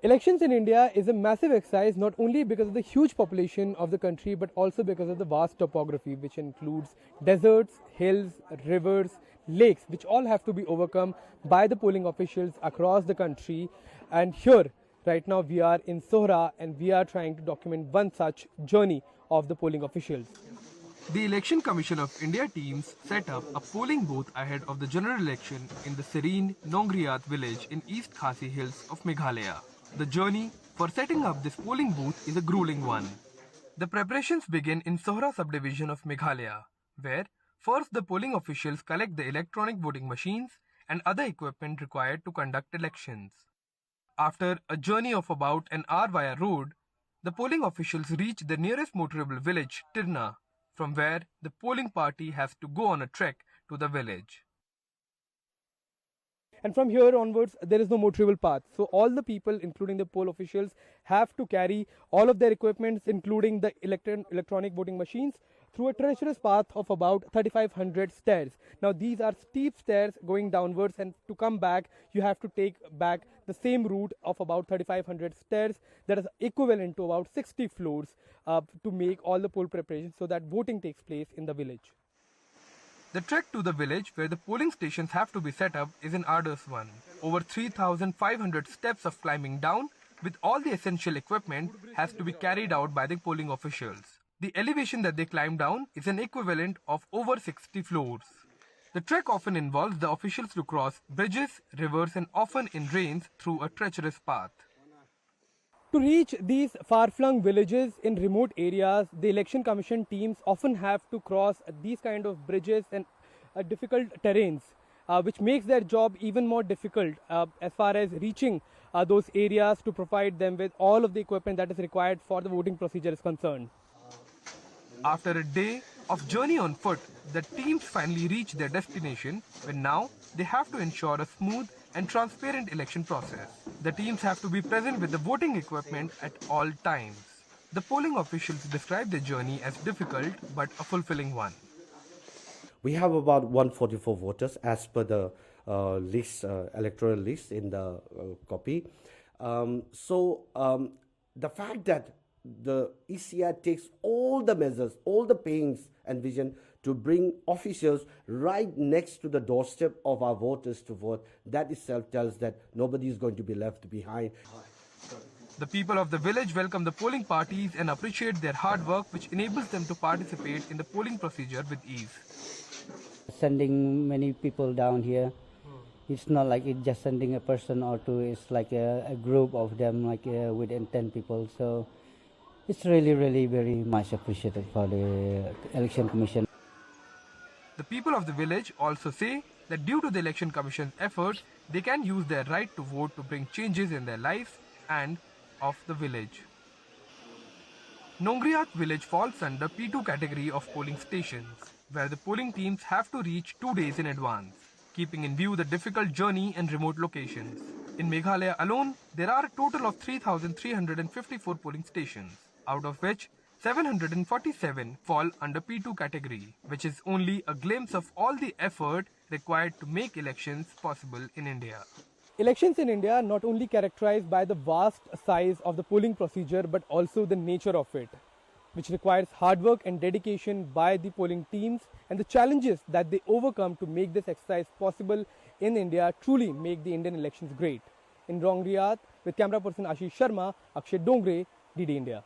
Elections in India is a massive exercise not only because of the huge population of the country but also because of the vast topography, which includes deserts, hills, rivers, lakes, which all have to be overcome by the polling officials across the country. And here, right now, we are in Sohra and we are trying to document one such journey of the polling officials. The Election Commission of India teams set up a polling booth ahead of the general election in the serene Nongriat Village in East Khasi Hills of Meghalaya. The journey for setting up this polling booth is a grueling one. The preparations begin in Sohra subdivision of Meghalaya, where first the polling officials collect the electronic voting machines and other equipment required to conduct elections. After a journey of about an hour via road, the polling officials reach the nearest motorable village, Tirna, from where the polling party has to go on a trek to the village. And from here onwards, there is no motorable path. So all the people, including the poll officials, have to carry all of their equipments, including the electronic voting machines, through a treacherous path of about 3,500 stairs. Now these are steep stairs going downwards, and to come back, you have to take back the same route of about 3,500 stairs. That is equivalent to about 60 floors to make all the poll preparations so that voting takes place in the village. The trek to the village where the polling stations have to be set up is an arduous one. Over 3,500 steps of climbing down with all the essential equipment has to be carried out by the polling officials. The elevation that they climb down is an equivalent of over 60 floors. The trek often involves the officials to cross bridges, rivers, and often in rains through a treacherous path. To reach these far-flung villages in remote areas, the election commission teams often have to cross these kind of bridges and difficult terrains, which makes their job even more difficult as far as reaching those areas to provide them with all of the equipment that is required for the voting procedure is concerned. After a day of journey on foot, the teams finally reach their destination, where now they have to ensure a smooth and transparent election process. The teams have to be present with the voting equipment at all times. The polling officials describe their journey as difficult but a fulfilling one. We have about 144 voters as per the electoral list in the copy. The fact that the ECI takes all the measures, all the pains and vision to bring officials right next to the doorstep of our voters to vote, that itself tells that nobody is going to be left behind. The people of the village welcome the polling parties and appreciate their hard work, which enables them to participate in the polling procedure with ease. Sending many people down here, it's not like it's just sending a person or two, it's like a group of them, like within 10 people. So it's really, really very much appreciated for the Election Commission. The people of the village also say that due to the Election Commission's efforts, they can use their right to vote to bring changes in their lives and of the village. Nongriat village falls under P2 category of polling stations, where the polling teams have to reach 2 days in advance, keeping in view the difficult journey and remote locations. In Meghalaya alone, there are a total of 3,354 polling stations, out of which 747 fall under P2 category, which is only a glimpse of all the effort required to make elections possible in India. Elections in India are not only characterized by the vast size of the polling procedure but also the nature of it, which requires hard work and dedication by the polling teams, and the challenges that they overcome to make this exercise possible in India truly make the Indian elections great. In Nongriat, with camera person Ashish Sharma, Akshay Dongre, DD India.